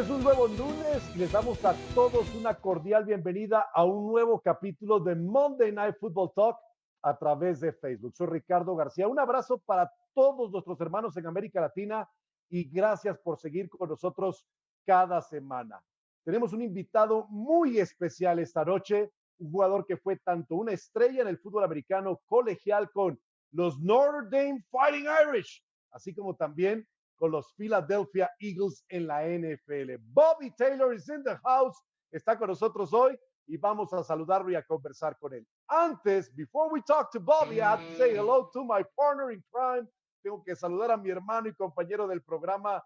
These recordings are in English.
Es un nuevo lunes y les damos a todos una cordial bienvenida a un nuevo capítulo de Monday Night Football Talk a través de Facebook. Soy Ricardo García. Un abrazo para todos nuestros hermanos en América Latina y gracias por seguir con nosotros cada semana. Tenemos un invitado muy especial esta noche, un jugador que fue tanto una estrella en el fútbol americano colegial con los Notre Dame Fighting Irish, así como también con los Philadelphia Eagles en la NFL. Bobby Taylor is in the house, está con nosotros hoy y vamos a saludarlo y a conversar con él. Antes, before we talk to Bobby, I have to say hello to my partner in crime. Tengo que saludar a mi hermano y compañero del programa,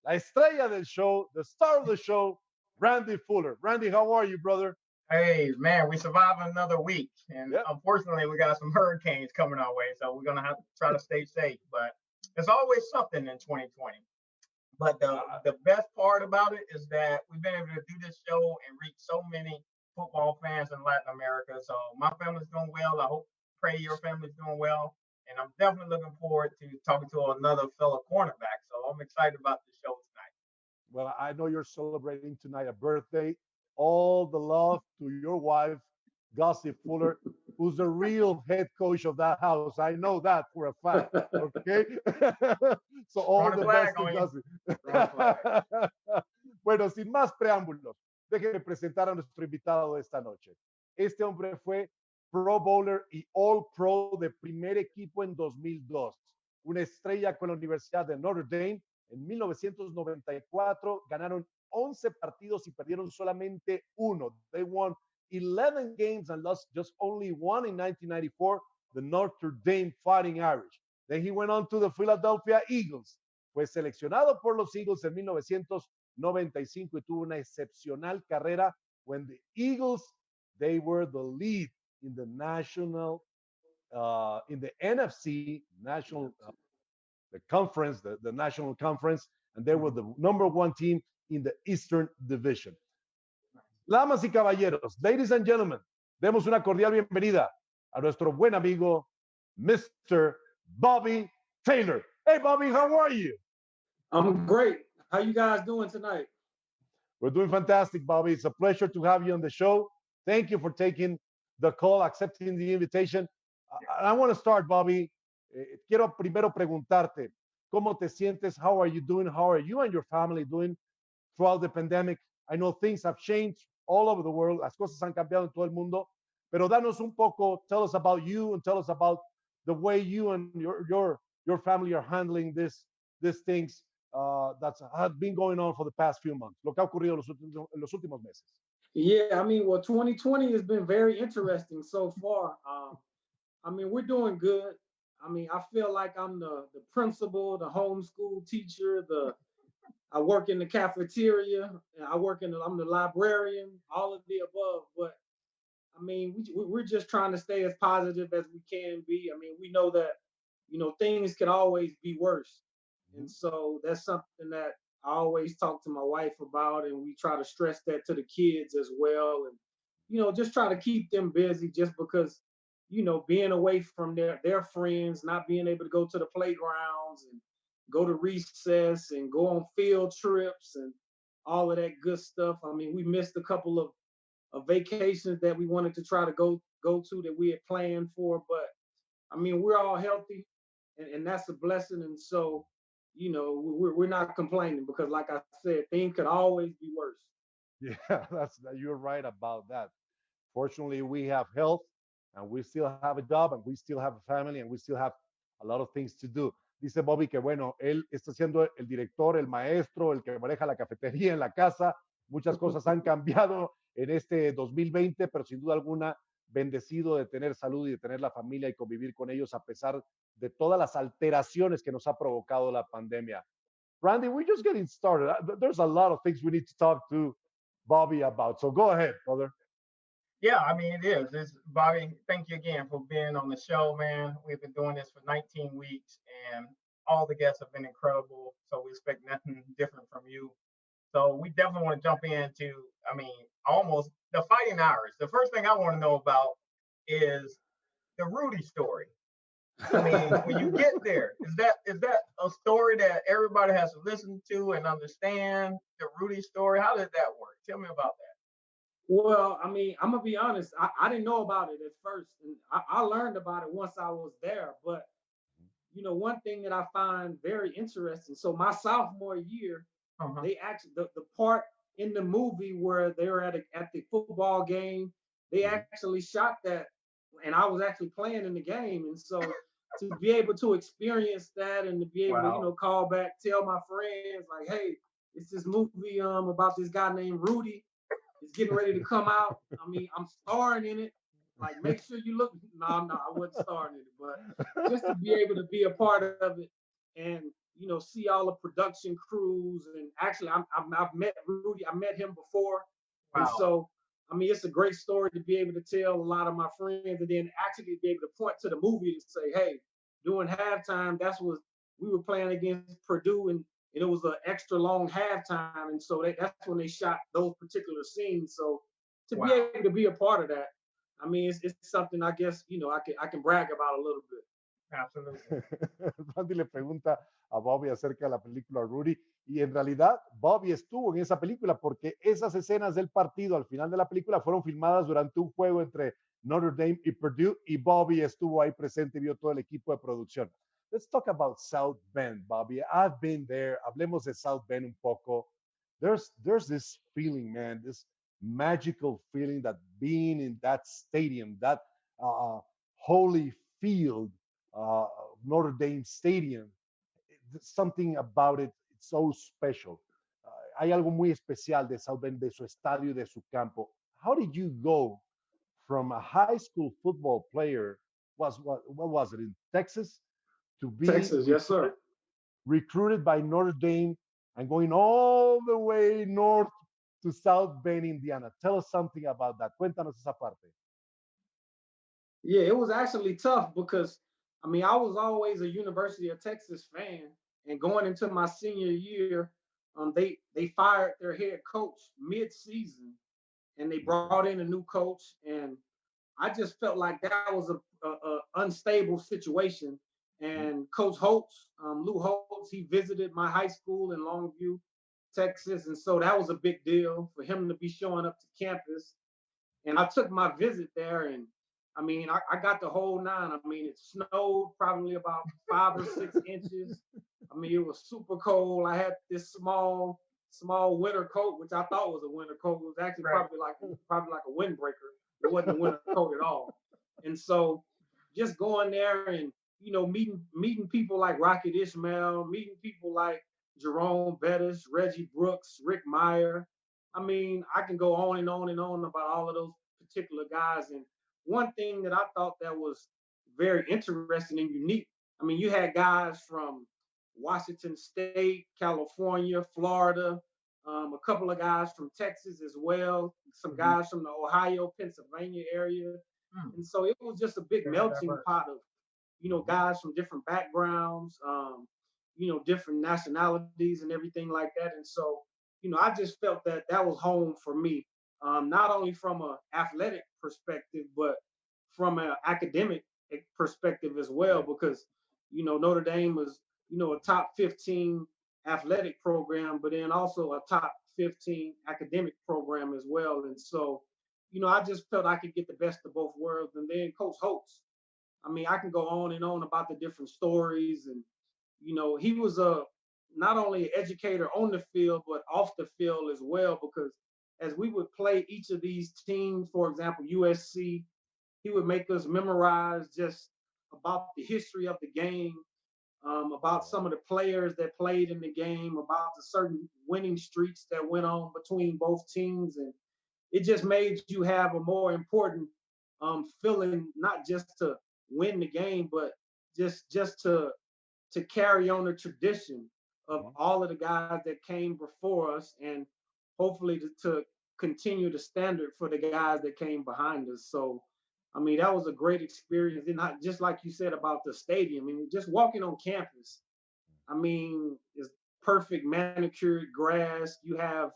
la estrella del show, the star of the show, Randy Fuller. Randy, how are you, brother? Hey, man, we survived another week. And Unfortunately, we got some hurricanes coming our way. So we're going to have to try to stay safe. But there's always something in 2020. But the best part about it is that we've been able to do this show and reach so many football fans in Latin America. So my family's doing well. I hope, pray your family's doing well. And I'm definitely looking forward to talking to another fellow cornerback. So I'm excited about the show tonight. Well, I know you're celebrating tonight a birthday. All the love to your wife, Gussie Fuller, who's the real head coach of that house. I know that for a fact. Okay. So all the best to Gussie. Bueno, sin más preámbulos, déjenme presentar a nuestro invitado de esta noche. Este hombre fue Pro Bowler y All Pro de primer equipo en 2002. Una estrella con la Universidad de Notre Dame. En 1994 ganaron 11 partidos y perdieron solamente uno. They won 11 games and lost just only one in 1994, the Notre Dame Fighting Irish. Then he went on to the Philadelphia Eagles. Fue seleccionado por los Eagles en 1995 y tuvo una excepcional carrera when the Eagles, they were the lead in the national, in the NFC, national the conference, the national conference, and they were the number one team in the Eastern Division. Damas y caballeros, ladies and gentlemen, demos una cordial bienvenida a nuestro buen amigo, Mr. Bobby Taylor. Hey, Bobby, how are you? I'm great. How you guys doing tonight? We're doing fantastic, Bobby. It's a pleasure to have you on the show. Thank you for taking the call, accepting the invitation. I want to start, Bobby. Quiero primero preguntarte, ¿cómo te sientes? How are you doing? How are you and your family doing throughout the pandemic? I know things have changed all over the world. Las cosas han cambiado en todo el mundo. Pero danos un poco, tell us about you and tell us about the way you and your family are handling these things that have been going on for the past few months. Lo que ha ocurrido en los últimos meses. Yeah, I mean, well, 2020 has been very interesting so far. I mean, we're doing good. I mean, I feel like I'm the principal, the homeschool teacher, I work in the cafeteria, I'm the librarian, all of the above. But I mean, we're just trying to stay as positive as we can be. I mean, we know that, things can always be worse. Mm-hmm. And so that's something that I always talk to my wife about, and we try to stress that to the kids as well. And, just try to keep them busy just because, being away from their friends, not being able to go to the playgrounds and go to recess and go on field trips and all of that good stuff. I mean, we missed a couple of vacations that we wanted to try to go to that we had planned for, but I mean, we're all healthy and that's a blessing. And so, we're not complaining because like I said, things could always be worse. Yeah, you're right about that. Fortunately, we have health and we still have a job and we still have a family and we still have a lot of things to do. Dice Bobby que bueno, él está siendo el director, el maestro, el que maneja la cafetería en la casa. Muchas cosas han cambiado en este 2020, pero sin duda alguna bendecido de tener salud y de tener la familia y convivir con ellos a pesar de todas las alteraciones que nos ha provocado la pandemia. Randy, we're just getting started. There's a lot of things we need to talk to Bobby about. So go ahead, brother. Yeah, I mean, it is. Bobby, thank you again for being on the show, man. We've been doing this for 19 weeks, and all the guests have been incredible. So we expect nothing different from you. So we definitely want to jump into, almost the Fighting Irish. The first thing I want to know about is the Rudy story. I mean, when you get there, is that a story that everybody has to listen to and understand the Rudy story? How did that work? Tell me about that. Well, I mean, I'm gonna be honest. I didn't know about it at first, and I learned about it once I was there. But one thing that I find very interesting. So my sophomore year, Uh-huh. they actually the part in the movie where they were at the football game, they actually shot that, and I was actually playing in the game, and so to be able to experience that and to be able to Wow. call back, tell my friends like, hey, it's this movie about this guy named Rudy. It's getting ready to come out. I mean, I'm starring in it. Like, make sure you look. No, no, I wasn't starring in it, but just to be able to be a part of it and see all the production crews. And actually, I've met Rudy. I met him before, and Wow. so I mean, it's a great story to be able to tell a lot of my friends, and then actually be able to point to the movie and say, hey, during halftime, that's what we were playing against Purdue, and it was an extra long halftime, and so that's when they shot those particular scenes. So to be Wow. able to be a part of that, I mean, it's something I guess I can brag about a little bit. Absolutely. Randy le pregunta a Bobby acerca de la película Rudy y en realidad Bobby estuvo en esa película porque esas escenas del partido al final de la película fueron filmadas durante un juego entre Notre Dame y Purdue y Bobby estuvo ahí presente y vio todo el equipo de producción. Let's talk about South Bend, Bobby. I've been there. Hablemos de South Bend un poco. There's this feeling, man, this magical feeling that being in that stadium, that uh, holy field, uh, Notre Dame Stadium, something about it, it's so special. Hay algo muy especial de South Bend, de su estadio, de su campo. How did you go from a high school football player, what was it, in Texas, to be Texas, yes, sir. recruited by Notre Dame and going all the way north to South Bend, Indiana? Tell us something about that. Cuéntanos esa parte. Yeah, it was actually tough because I mean I was always a University of Texas fan, and going into my senior year, they fired their head coach mid-season, and they brought in a new coach, and I just felt like that was a unstable situation. And Coach Holtz, Lou Holtz, he visited my high school in Longview, Texas, and so that was a big deal for him to be showing up to campus. And I took my visit there, and I mean, I got the whole nine. I mean, it snowed probably about 5 or 6 inches. I mean, it was super cold. I had this small winter coat, which I thought was a winter coat. It was actually Right. probably like a windbreaker. It wasn't a winter coat at all. And so, just going there and meeting people like Rocket Ismail, meeting people like Jerome Bettis, Reggie Brooks, Rick Meyer. I mean, I can go on and on and on about all of those particular guys. And one thing that I thought that was very interesting and unique, I mean, you had guys from Washington State, California, Florida, a couple of guys from Texas as well, some guys from the Ohio, Pennsylvania area. And so it was just a big Very melting diverse. pot of, guys from different backgrounds, different nationalities and everything like that. And so, I just felt that that was home for me, not only from an athletic perspective, but from an academic perspective as well, because, Notre Dame was, a top 15 athletic program, but then also a top 15 academic program as well. And so, I just felt I could get the best of both worlds. And then Coach Holtz, I mean, I can go on and on about the different stories. And, he was a not only an educator on the field, but off the field as well, because as we would play each of these teams, for example, USC, he would make us memorize just about the history of the game, about some of the players that played in the game, about the certain winning streaks that went on between both teams. And it just made you have a more important feeling, not just to win the game, but just to carry on the tradition of all of the guys that came before us, and hopefully to continue the standard for the guys that came behind us. So, I mean, that was a great experience. And just like you said about the stadium, I mean, just walking on campus, I mean, it's perfect manicured grass. You have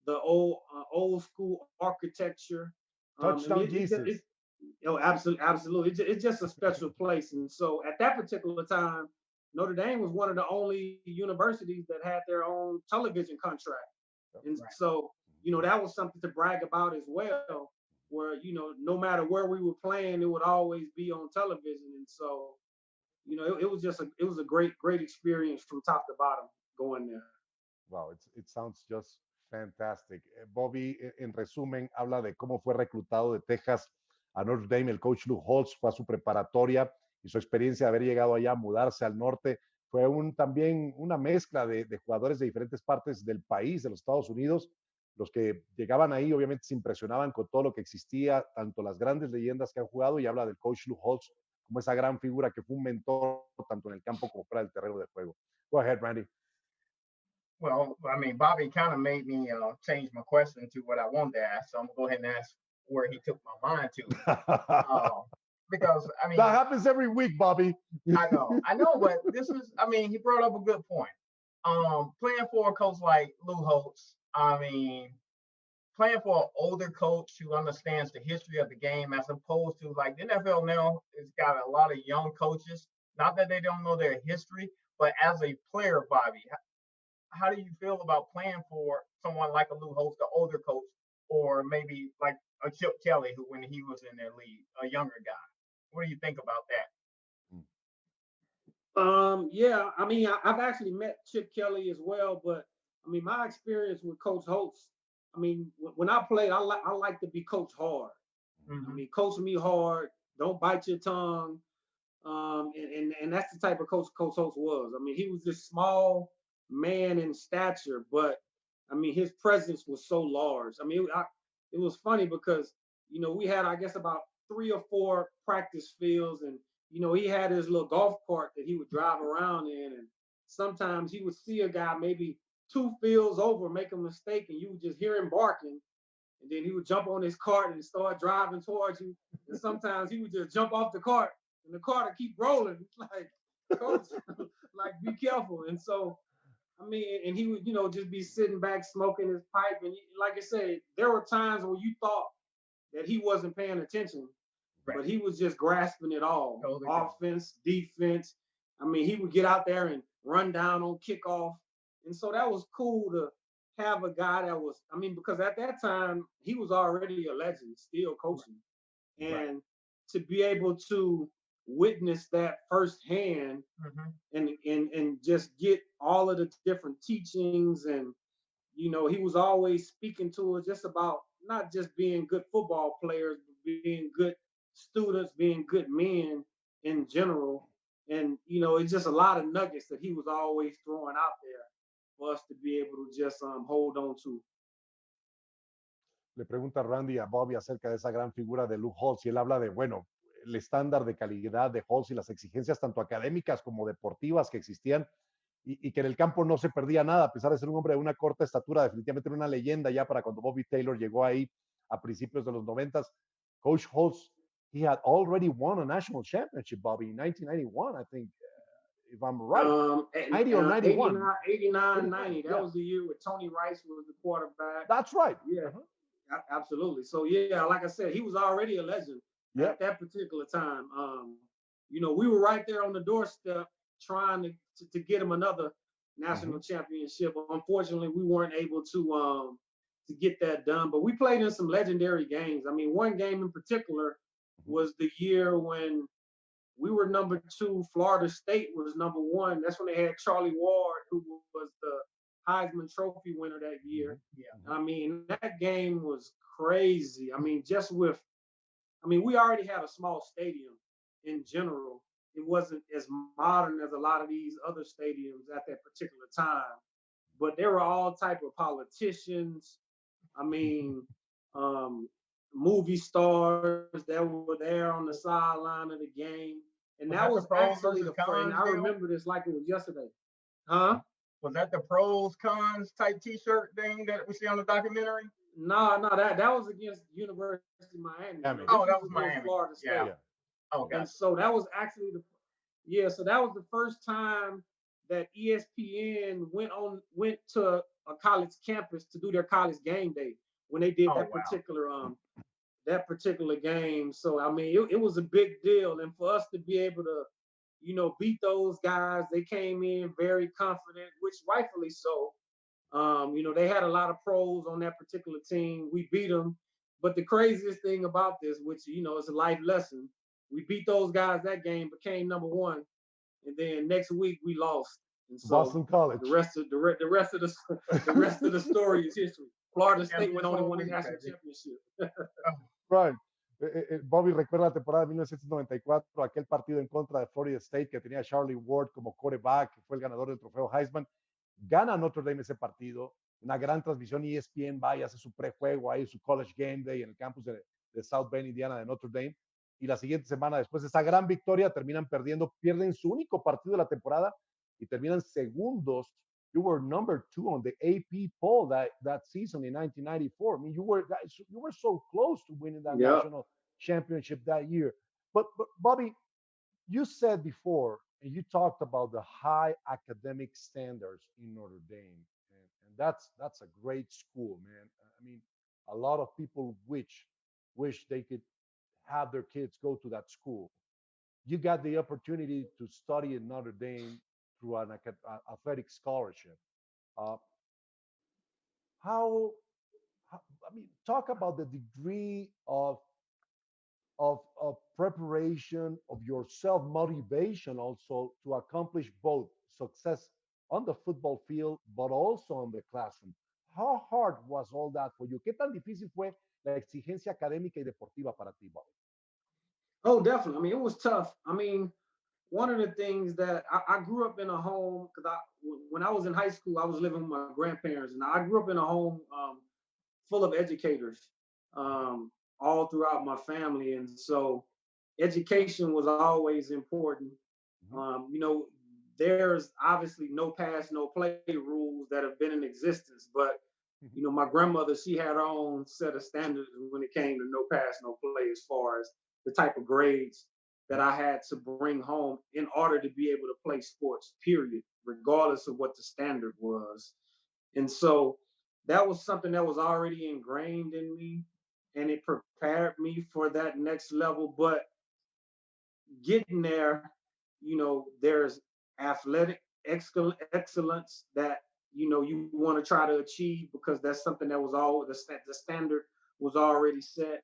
the old school architecture. Touchdown Jesus. Oh, absolutely, absolutely. It's just a special place. And so at that particular time, Notre Dame was one of the only universities that had their own television contract. And Right. so, that was something to brag about as well, where, no matter where we were playing, it would always be on television. And so, it was just it was a great, great experience from top to bottom going there. Wow, it sounds just fantastic. Bobby, en resumen, habla de cómo fue reclutado de Texas a Notre Dame. El coach Lou Holtz fue a su preparatoria y su experiencia de haber llegado allá, mudarse al norte, fue también una mezcla de jugadores de diferentes partes del país, de los Estados Unidos. Los que llegaban ahí obviamente se impresionaban con todo lo que existía, tanto las grandes leyendas que han jugado, y habla del coach Lou Holtz como esa gran figura que fue un mentor tanto en el campo como fuera del terreno de juego. Go ahead, Randy. Well, I mean, Bobby kind of made me change my question to what I wanted to ask. So I'm going to go ahead and ask where he took my mind to. Because, I mean, that happens every week, Bobby. I know, but this is, I mean, he brought up a good point. Playing for a coach like Lou Holtz, I mean, playing for an older coach who understands the history of the game as opposed to like the NFL now has got a lot of young coaches. Not that they don't know their history, but as a player, Bobby, how do you feel about playing for someone like a Lou Holtz, the older coach, or maybe like a Chip Kelly, who when he was in their league, a younger guy? What do you think about that? Yeah, I mean, I've actually met Chip Kelly as well, but I mean, my experience with Coach Holtz, I mean, when I played, I like to be coached hard. Mm-hmm. I mean, coach me hard, don't bite your tongue. And that's the type of coach Coach Holtz was. I mean, he was this small man in stature, but I mean, his presence was so large. I mean, it was funny because we had, I guess, about 3 or 4 practice fields, and he had his little golf cart that he would drive around in, and sometimes he would see a guy maybe 2 fields over make a mistake, and you would just hear him barking, and then he would jump on his cart and start driving towards you, and sometimes he would just jump off the cart and the car to keep rolling. Like, coach, like, be careful. And so, I mean, and he would, just be sitting back smoking his pipe. And like I said, there were times where you thought that he wasn't paying attention, right, but he was just grasping it all. Totally. Offense, defense. I mean, he would get out there and run down on kickoff. And so that was cool to have a guy that was, I mean, because at that time, he was already a legend, still coaching. Right. And right, to be able to witness that firsthand, mm-hmm, and just get all of the different teachings, and he was always speaking to us just about not just being good football players, but being good students, being good men in general. And it's just a lot of nuggets that he was always throwing out there for us to be able to just hold on to. Le pregunta Randy a Bobby acerca de esa gran figura de Lou Holtz, y él habla de, bueno, el estándar de calidad de Holtz y las exigencias tanto académicas como deportivas que existían, y que en el campo no se perdía nada, a pesar de ser un hombre de una corta estatura, definitivamente era una leyenda ya para cuando Bobby Taylor llegó ahí a principios de los 90. Coach Holtz, he had already won a national championship, Bobby, in 1991, I think, if I'm right. 90 or 91. 89, 90. That was the year where Tony Rice was the quarterback. That's right. Yeah. Absolutely. So yeah, like I said, he was already a legend at that particular time. We were right there on the doorstep trying to get him another national championship. Unfortunately, we weren't able to get that done, but we played in some legendary games. I mean, one game in particular was the year when we were number 2, Florida State was number 1. That's when they had Charlie Ward, who was the Heisman Trophy winner that year. Yeah. I mean, that game was crazy. I mean, we already had a small stadium in general. It wasn't as modern as a lot of these other stadiums at that particular time, but there were all type of politicians. I mean, movie stars that were there on the sideline of the game. And that was actually the friend. I remember this like it was yesterday. Huh? Was that the pros cons type T-shirt thing that we see on the documentary? No, that was against University of Miami. Oh, that was Miami. Florida State. Yeah. Oh, and so that was actually so that was the first time that ESPN went to a college campus to do their college game day when they did that particular that particular game. So I mean, it was a big deal, and for us to be able to, beat those guys, they came in very confident, which rightfully so. They had a lot of pros on that particular team. We beat them, but the craziest thing about this, which is a life lesson, we beat those guys that game, became number one, and then next week we lost. And so Boston College. the rest of the story is history. Florida State went on and won the national championship. Right. Bobby recuerda la temporada de 1994, aquel partido en contra de Florida State que tenía a Charlie Ward como quarterback, que fue el ganador del trofeo Heisman. Gana Notre Dame ese partido, una gran transmisión. ESPN va y hace su prejuego ahí, su College Game Day en el campus de South Bend, Indiana, de Notre Dame. Y la siguiente semana, después de esa gran victoria, terminan perdiendo, pierden su único partido de la temporada y terminan segundos. You were number 2 on the AP poll that season in 1994. I mean, you were so close to winning that national championship that year. But Bobby, you said before, and you talked about the high academic standards in Notre Dame, and that's a great school, man. I mean, a lot of people wish they could have their kids go to that school. You got the opportunity to study in Notre Dame through an athletic scholarship. Uh, how, I mean, talk about the degree of preparation, of your self motivation also to accomplish both success on the football field, but also on the classroom. How hard was all that for you? ¿Qué tan difícil fue la exigencia académica y deportiva para ti, Bobby? Oh, definitely. I mean, it was tough. I mean, one of the things that I grew up in a home, because when I was in high school, I was living with my grandparents, and I grew up in a home full of educators all throughout my family, and so education was always important. There's obviously no pass, no play rules that have been in existence, but my grandmother, she had her own set of standards when it came to no pass, no play, as far as the type of grades that I had to bring home in order to be able to play sports, period, regardless of what the standard was. And so that was something that was already ingrained in me, and it prepared me for that next level. But getting there, there's athletic excellence that you want to try to achieve, because that's something that was all the standard was already set,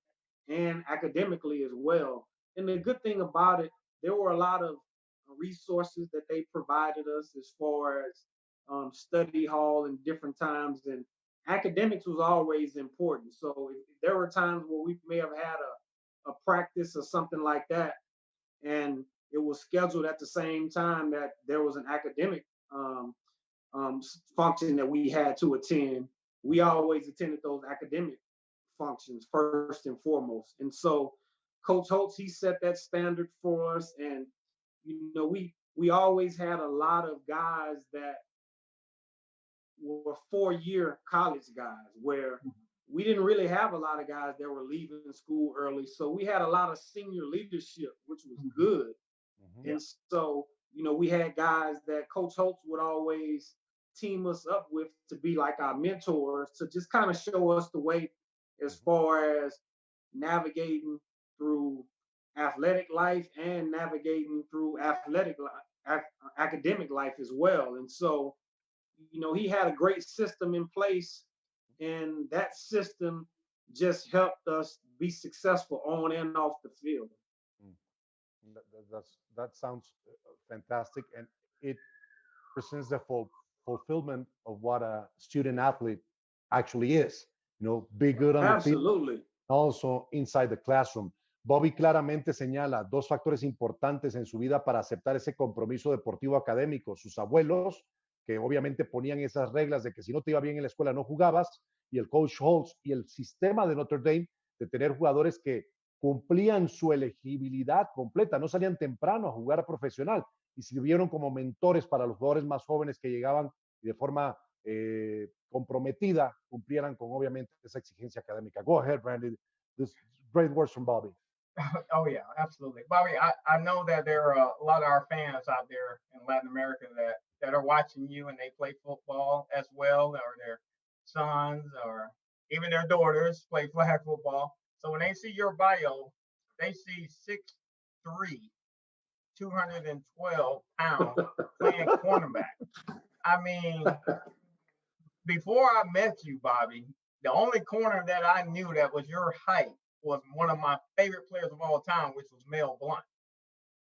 and academically as well. And the good thing about it, there were a lot of resources that they provided us as far as study hall and different times, and academics was always important. So if there were times where we may have had a practice or something like that, and it was scheduled at the same time that there was an academic function that we had to attend, we always attended those academic functions first and foremost. And so Coach Holtz, he set that standard for us. And, we always had a lot of guys that were 4-year college guys, where we didn't really have a lot of guys that were leaving school early. So we had a lot of senior leadership, which was good. And so, we had guys that Coach Holtz would always team us up with to be like our mentors, to just kind of show us the way as far as navigating through athletic life and navigating through academic life as well. And so, he had a great system in place, and that system just helped us be successful on and off the field. That sounds fantastic, and it presents the fulfillment of what a student athlete actually is. Be good on the field, Absolutely. also inside the classroom. Bobby claramente señala dos factores importantes en su vida para aceptar ese compromiso deportivo académico: sus abuelos, que obviamente ponían esas reglas de que si no te iba bien en la escuela no jugabas, y el coach Holtz y el sistema de Notre Dame de tener jugadores que cumplían su elegibilidad completa, no salían temprano a jugar profesional y sirvieron como mentores para los jugadores más jóvenes que llegaban y de forma comprometida cumplieran con obviamente esa exigencia académica. Go ahead, Randy. This great words from Bobby. Oh yeah, absolutely, Bobby. I know that there are a lot of our fans out there in Latin America that are watching you, and they play football as well, or their sons or even their daughters play flag football. So when they see your bio, they see 6'3", 212 pounds playing cornerback. I mean, before I met you, Bobby, the only corner that I knew that was your height was one of my favorite players of all time, which was Mel Blount.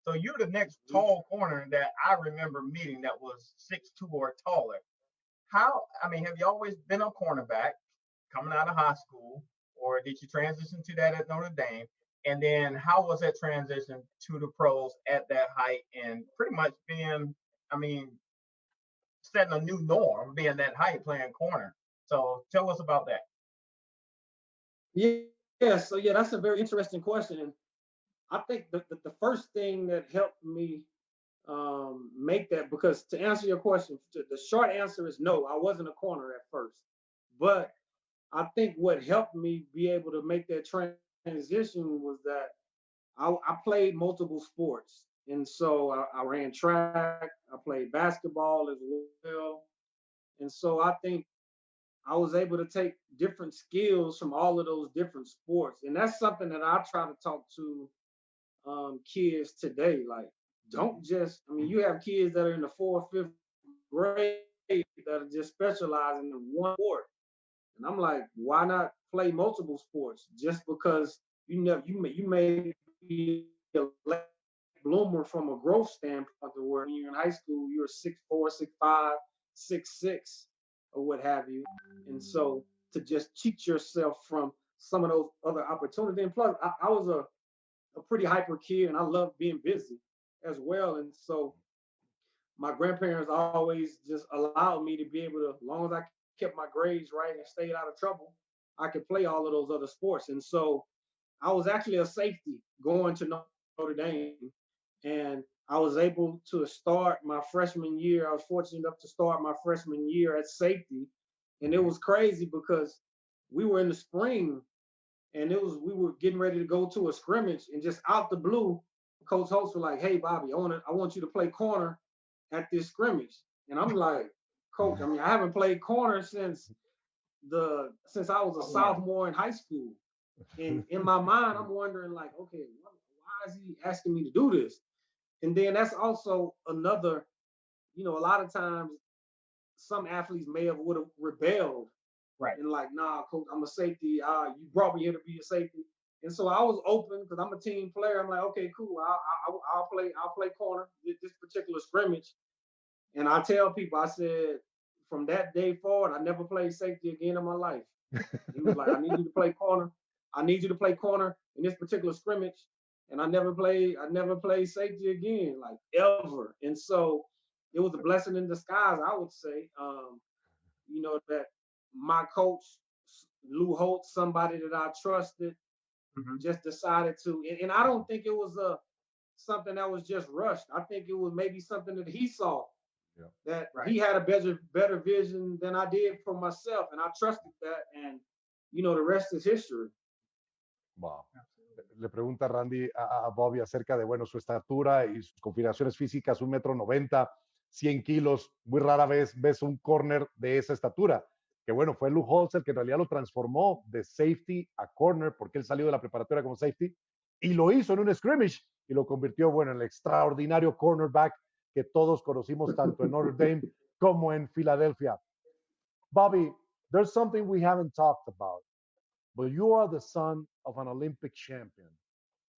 So you're the next tall corner that I remember meeting that was 6'2" or taller. Have you always been a cornerback coming out of high school, or did you transition to that at Notre Dame? And then how was that transition to the pros at that height and pretty much being, setting a new norm, being that height playing corner? So tell us about that. Yeah, so yeah, that's a very interesting question. And I think the first thing that helped me make that, because to answer your question, the short answer is no, I wasn't a corner at first. But I think what helped me be able to make that transition was that I played multiple sports. And so I ran track, I played basketball as well. And so I think I was able to take different skills from all of those different sports. And that's something that I try to talk to kids today. Like, don't just, you have kids that are in the fourth, fifth grade that are just specializing in one sport. And I'm like, why not play multiple sports? Just because you may be a late bloomer from a growth standpoint, where when you're in high school, you're 6'4", 6'5", 6'6", or what have you. And so to just cheat yourself from some of those other opportunities. And plus, I was a pretty hyper kid, and I loved being busy as well. And so my grandparents always just allowed me to be able to, as long as I kept my grades right and stayed out of trouble, I could play all of those other sports. And so I was actually a safety going to Notre Dame, and I was able to start my freshman year. I was fortunate enough to start my freshman year at safety, and it was crazy because we were in the spring, and we were getting ready to go to a scrimmage, and just out the blue, Coach Holtz was like, "Hey, Bobby, I want you to play corner at this scrimmage." And I'm like, "Coach, I haven't played corner since I was a sophomore in high school." And in my mind, I'm wondering, like, okay, why is he asking me to do this? And then that's also another, a lot of times some athletes would have rebelled. Right. And like, nah, coach, I'm a safety. You brought me here to be a safety. And so I was open because I'm a team player. I'm like, okay, cool. I'll play corner this particular scrimmage. And I tell people, I said, from that day forward, I never played safety again in my life. He was like, I need you to play corner. I need you to play corner in this particular scrimmage. And I never played safety again, like ever. And so it was a blessing in disguise, I would say. That my coach, Lou Holt, somebody that I trusted, just decided to. And I don't think it was something that was just rushed. I think it was maybe something that he saw. Yeah. That he had a better vision than I did for myself, and I trusted that, and the rest is history. Wow. Le pregunta Randy a Bobby acerca de, bueno, su estatura y sus configuraciones físicas, 1,90 m, 100 kilos. Muy rara vez ves un corner de esa estatura. Que bueno, fue Lou Holtz el que en realidad lo transformó de safety a corner, porque él salió de la preparatoria como safety y lo hizo en un scrimmage y lo convirtió, bueno, en el extraordinario cornerback que todos conocimos tanto en Notre Dame como en Filadelfia. Bobby, there's something we haven't talked about, but you are the son of an Olympic champion.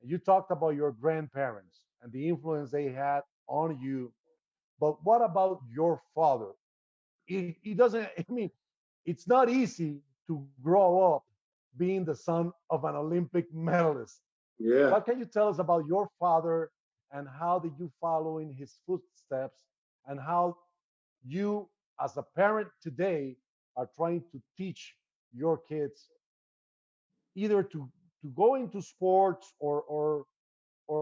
And you talked about your grandparents and the influence they had on you. But what about your father? It doesn't, it's not easy to grow up being the son of an Olympic medalist. Yeah. What can you tell us about your father, and how did you follow in his footsteps, and how you, as a parent today, are trying to teach your kids either to go into sports, or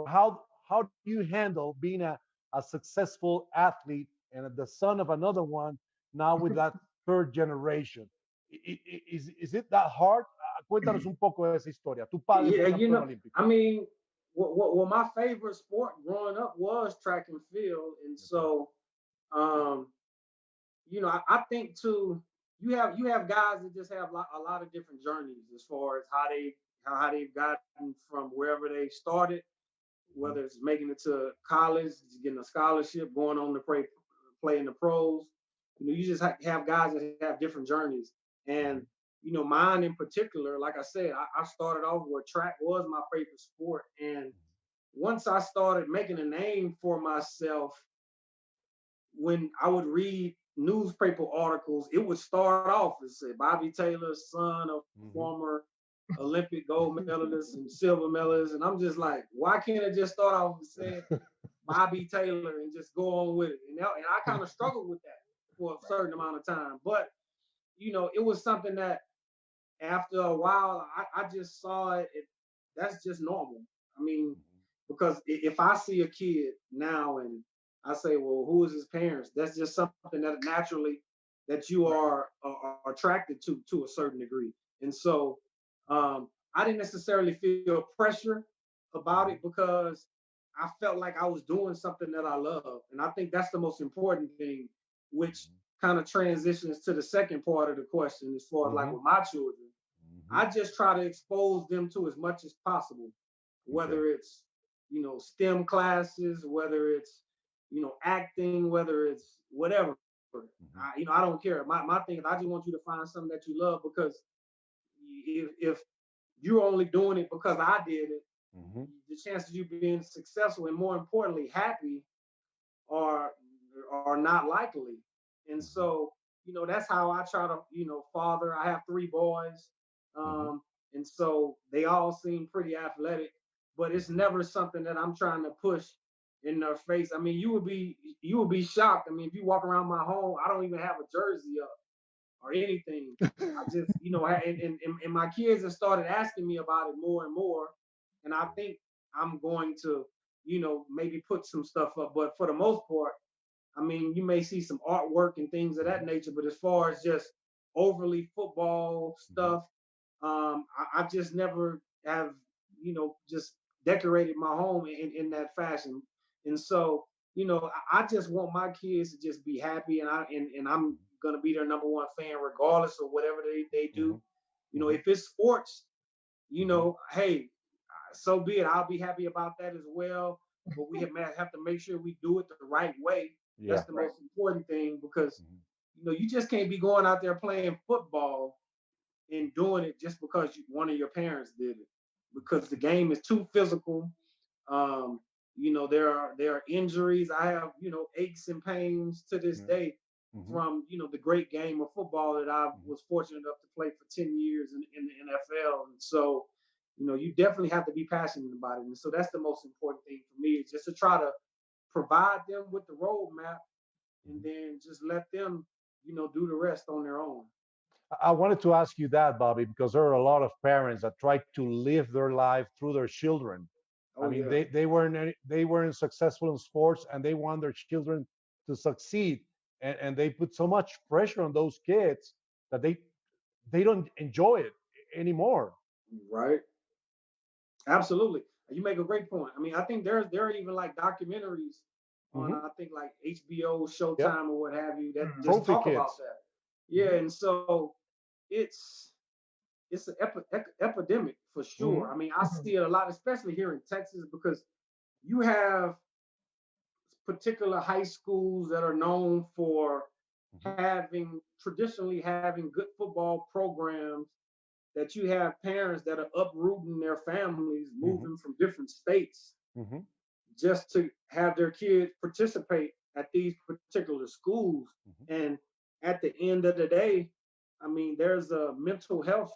how do you handle being a successful athlete and the son of another one now with that third generation? Is it that hard? Cuéntanos un poco de esa historia. Tu padre fue campeón olímpico. Well, my favorite sport growing up was track and field, and so, I think too, you have guys that just have a lot of different journeys as far as how how they've gotten from wherever they started, whether it's making it to college, getting a scholarship, going on to play in the pros. You just have guys that have different journeys. And, mine in particular, like I said, I started off where track was my favorite sport. And once I started making a name for myself, when I would read newspaper articles, it would start off and say Bobby Taylor, son of former Olympic gold medalists and silver medalists. And I'm just like, why can't it just start off and say Bobby Taylor and just go on with it? And I kind of struggled with that for a certain amount of time. But, it was something that after a while, I just saw that's just normal. I mean, because if I see a kid now and I say, well, who is his parents? That's just something that naturally that you are attracted to a certain degree. And so I didn't necessarily feel pressure about it because I felt like I was doing something that I love. And I think that's the most important thing, which kind of transitions to the second part of the question as far as like with my children. I just try to expose them to as much as possible, whether it's, STEM classes, whether it's, acting, whether it's whatever. I don't care. My thing is I just want you to find something that you love, because if you're only doing it because I did it, the chances of you being successful and more importantly happy are not likely. And so, that's how I try to, father. I have 3 boys. And so they all seem pretty athletic, but it's never something that I'm trying to push in their face. I mean, you would be shocked. I mean, if you walk around my home, I don't even have a jersey up or anything. I just, and my kids have started asking me about it more and more. And I think I'm going to, maybe put some stuff up. But for the most part, I mean, you may see some artwork and things of that nature, but as far as just overly football stuff, I just never have, just decorated my home in that fashion. And so, I just want my kids to just be happy, and I'm gonna be their number one fan regardless of whatever they do. If it's sports, hey, so be it. I'll be happy about that as well. But we have to make sure we do it the right way. That's the most important thing, because you just can't be going out there playing football and doing it just because one of your parents did it, because the game is too physical. There are injuries. I have aches and pains to this day from the great game of football that I was fortunate enough to play for 10 years in the NFL. And so you definitely have to be passionate about it. And so that's the most important thing for me, is just to try to provide them with the roadmap, and then just let them do the rest on their own. I wanted to ask you that, Bobby, because there are a lot of parents that try to live their life through their children. I mean, they weren't successful in sports, and they want their children to succeed, and they put so much pressure on those kids that they don't enjoy it anymore. Right. Absolutely. You make a great point. I mean, I think there are even like documentaries on I think like HBO, Showtime, or what have you, that just talk about that. Yeah, and so it's an epidemic for sure. I mean, I see it a lot, especially here in Texas, because you have particular high schools that are known for traditionally having good football programs, that you have parents that are uprooting their families, moving from different states just to have their kids participate at these particular schools. And at the end of the day, I mean, there's a mental health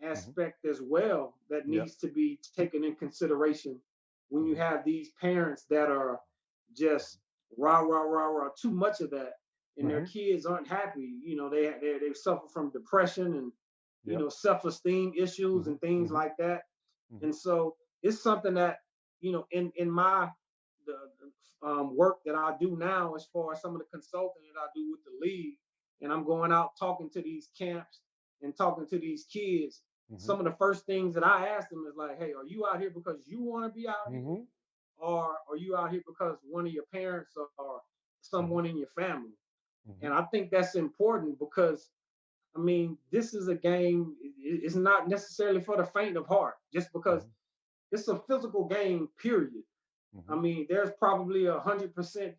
aspect as well that needs to be taken in consideration when you have these parents that are just rah rah rah rah, too much of that, and their kids aren't happy. They suffer from depression and self-esteem issues and things like that. And so it's something that in my work that I do now, as far as some of the consulting that I do with the league, and I'm going out talking to these camps and talking to these kids. Some of the first things that I ask them is like, hey, are you out here because you want to be out here, or are you out here because one of your parents or someone in your family? And I think that's important, because I mean, this is a game. It's not necessarily for the faint of heart, just because it's a physical game, period. I mean, there's probably 100%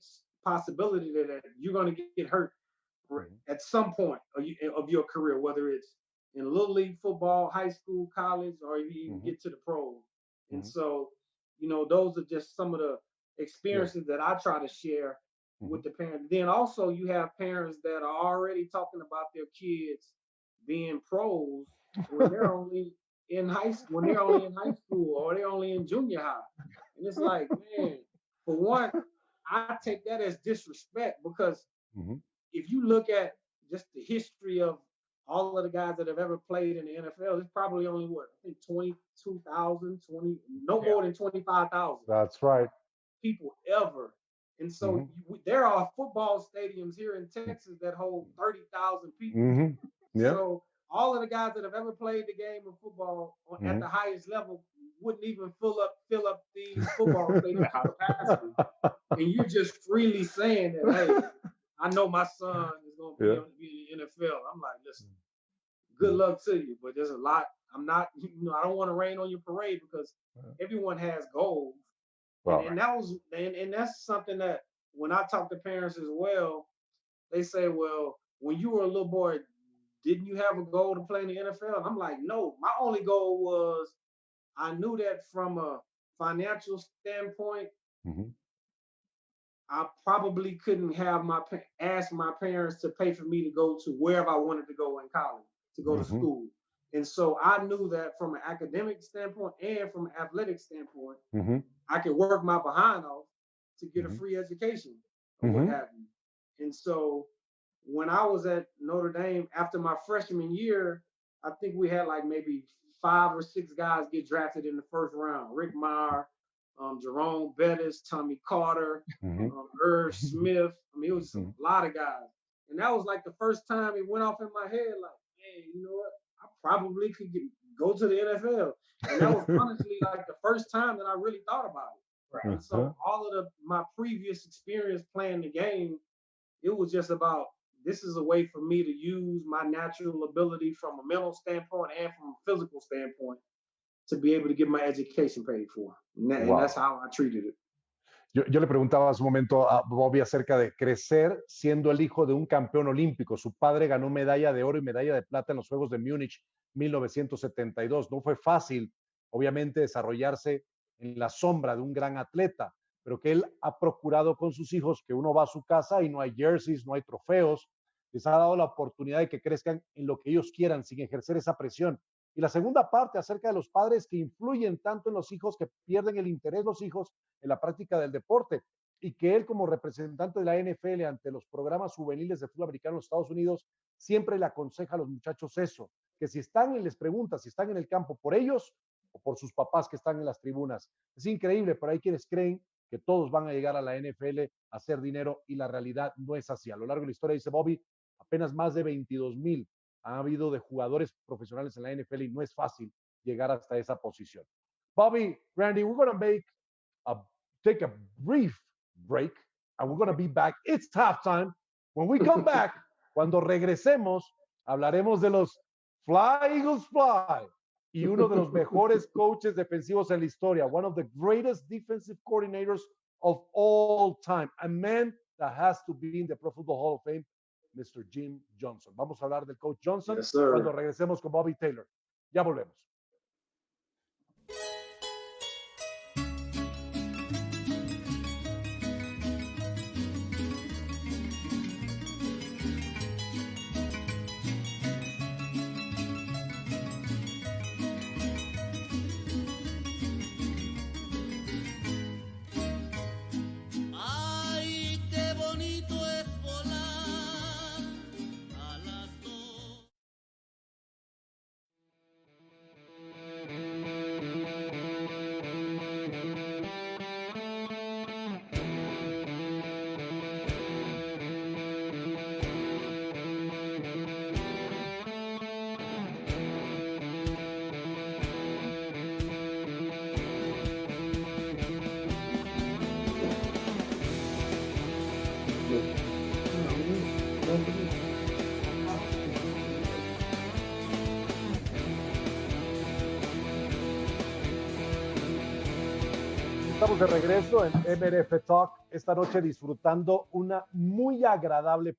possibility that you're going to get hurt at some point of your career, whether it's in little league football, high school, college, or you even get to the pros. And so, you know, those are just some of the experiences that I try to share with the parents. Then also you have parents that are already talking about their kids being pros when they're only in high school, or they're only in junior high. And it's like, man, for one, I take that as disrespect, because if you look at just the history of all of the guys that have ever played in the NFL, it's probably only what, I think 22,000, more than 25,000. That's right. People ever. And so there are football stadiums here in Texas that hold 30,000 people. So all of the guys that have ever played the game of football at the highest level wouldn't even fill up these football stadiums to capacity. And you're just freely saying that, hey, I know my son is going to be in the NFL. I'm like, listen, good luck to you, but there's a lot. I'm not, I don't want to rain on your parade, because everyone has goals. And that's something that when I talk to parents as well, they say, well, when you were a little boy, didn't you have a goal to play in the NFL? And I'm like, no, my only goal was, I knew that from a financial standpoint, I probably couldn't ask my parents to pay for me to go to wherever I wanted to go in college, to go to school. And so I knew that from an academic standpoint and from an athletic standpoint, I could work my behind off to get a free education or what have you. And so when I was at Notre Dame after my freshman year, I think we had like maybe 5 or 6 guys get drafted in the first round. Rick Meyer, Jerome Bettis, Tommy Carter, Irv Smith. I mean, it was a lot of guys. And that was like the first time it went off in my head, like, man, you know what? I probably could go to the NFL. And that was honestly like the first time that I really thought about it. Right. And so all of my previous experience playing the game, it was just about, this is a way for me to use my natural ability from a mental standpoint and from a physical standpoint to be able to get my education paid for. And that's how I treated it. Yo le preguntaba hace un momento a Bobby acerca de crecer siendo el hijo de un campeón olímpico. Su padre ganó medalla de oro y medalla de plata en los Juegos de Múnich 1972. No fue fácil, obviamente, desarrollarse en la sombra de un gran atleta, pero que él ha procurado con sus hijos que uno va a su casa y no hay jerseys, no hay trofeos. Les ha dado la oportunidad de que crezcan en lo que ellos quieran sin ejercer esa presión. Y la segunda parte acerca de los padres que influyen tanto en los hijos, que pierden el interés los hijos en la práctica del deporte, y que él, como representante de la NFL ante los programas juveniles de fútbol americano en los Estados Unidos, siempre le aconseja a los muchachos eso, que si están, y les pregunta si están en el campo por ellos o por sus papás que están en las tribunas. Es increíble, pero hay quienes creen que todos van a llegar a la NFL a hacer dinero, y la realidad no es así. A lo largo de la historia, dice Bobby, apenas más de 22,000 ha habido de jugadores profesionales en la NFL, y no es fácil llegar hasta esa posición. Bobby, Randy, we're going to take a brief break, and we're going to be back. It's halftime. When we come back, cuando regresemos, hablaremos de los Fly Eagles Fly y uno de los mejores coaches defensivos en la historia, one of the greatest defensive coordinators of all time, a man that has to be in the Pro Football Hall of Fame, Mr. Jim Johnson. Vamos a hablar del coach Johnson cuando regresemos con Bobby Taylor. Ya volvemos. estamos de regreso en MNF Talk, esta noche disfrutando una muy agradable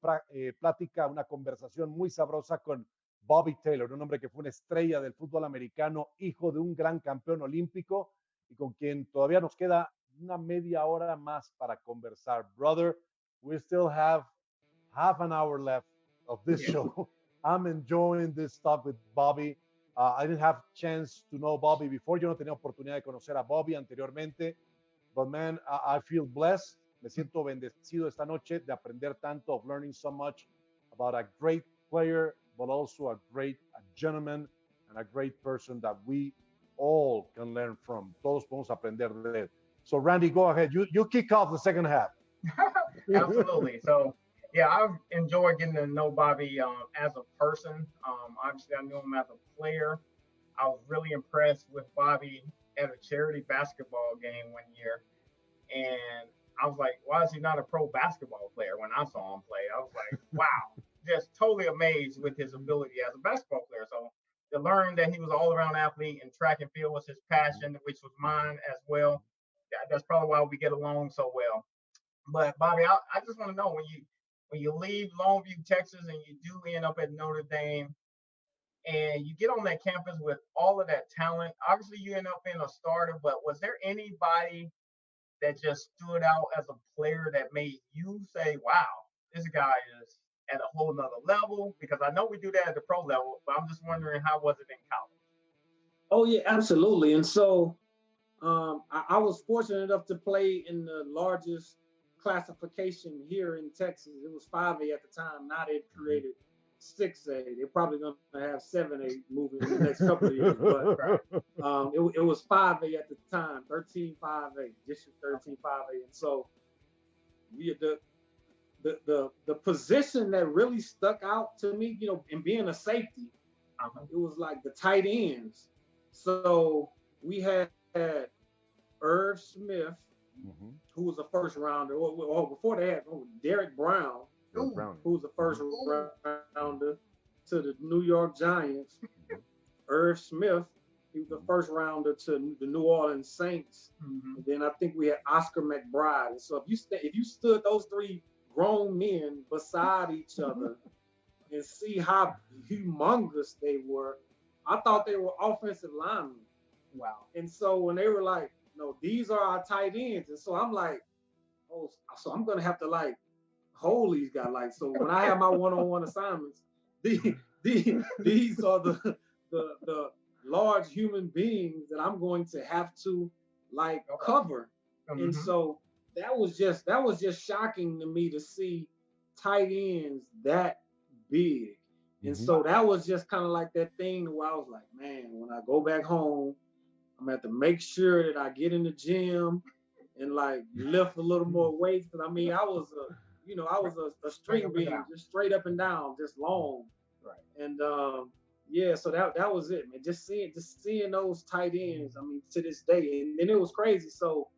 plática, una conversación muy sabrosa con Bobby Taylor, un hombre que fue una estrella del fútbol americano, hijo de un gran campeón olímpico y con quien todavía nos queda una media hora más para conversar. Brother, we still have half an hour left of this show. I'm enjoying this talk with Bobby. I didn't have a chance to know Bobby before. Yo no tenía oportunidad de conocer a Bobby anteriormente. But man, I feel blessed. Me siento bendecido esta noche de aprender tanto, of learning so much about a great player, but also a great gentleman and a great person that we all can learn from. Todos podemos aprender de él. So Randy, go ahead. You kick off the second half. Absolutely. So yeah, I've enjoyed getting to know Bobby as a person. Obviously, I knew him as a player. I was really impressed with Bobby at a charity basketball game one year. And I was like, why is he not a pro basketball player when I saw him play? I was like, wow, just totally amazed with his ability as a basketball player. So to learn that he was an all-around athlete and track and field was his passion, which was mine as well. That's probably why we get along so well. But Bobby, I just want to know when you leave Longview, Texas, and you do end up at Notre Dame, and you get on that campus with all of that talent. Obviously, you end up being a starter, but was there anybody that just stood out as a player that made you say, wow, this guy is at a whole nother level? Because I know we do that at the pro level, but I'm just wondering, how was it in college? Oh, yeah, absolutely. And so I was fortunate enough to play in the largest classification here in Texas. It was 5A at the time. Now they've created 6A. They're probably going to have 7A moving in the next couple of years. But it was 5A at the time, 13-5A, District 13-5A. And so the position that really stuck out to me, you know, in being a safety, it was like the tight ends. So we had Irv Smith, who was a first rounder. Or before that, Derek Brown, who was a first rounder to the New York Giants. Irv Smith, he was the first rounder to the New Orleans Saints. And then I think we had Oscar McBride. And so if you stood those three grown men beside each other and see how humongous they were, I thought they were offensive linemen. Wow. And so when they were like, no, these are our tight ends. And so I'm like, oh, so I'm going to have to like hold these guys. Like, so when I have my one-on-one assignments, these are the large human beings that I'm going to have to like cover. And so that was just shocking to me to see tight ends that big. And so that was just kind of like that thing where I was like, man, when I go back home, I'm gonna have to make sure that I get in the gym and like lift a little more weights. Cause I mean, I was a string bean, just straight up and down, just long. Right. And yeah, so that was it, man. Just seeing those tight ends. I mean, to this day, and it was crazy. So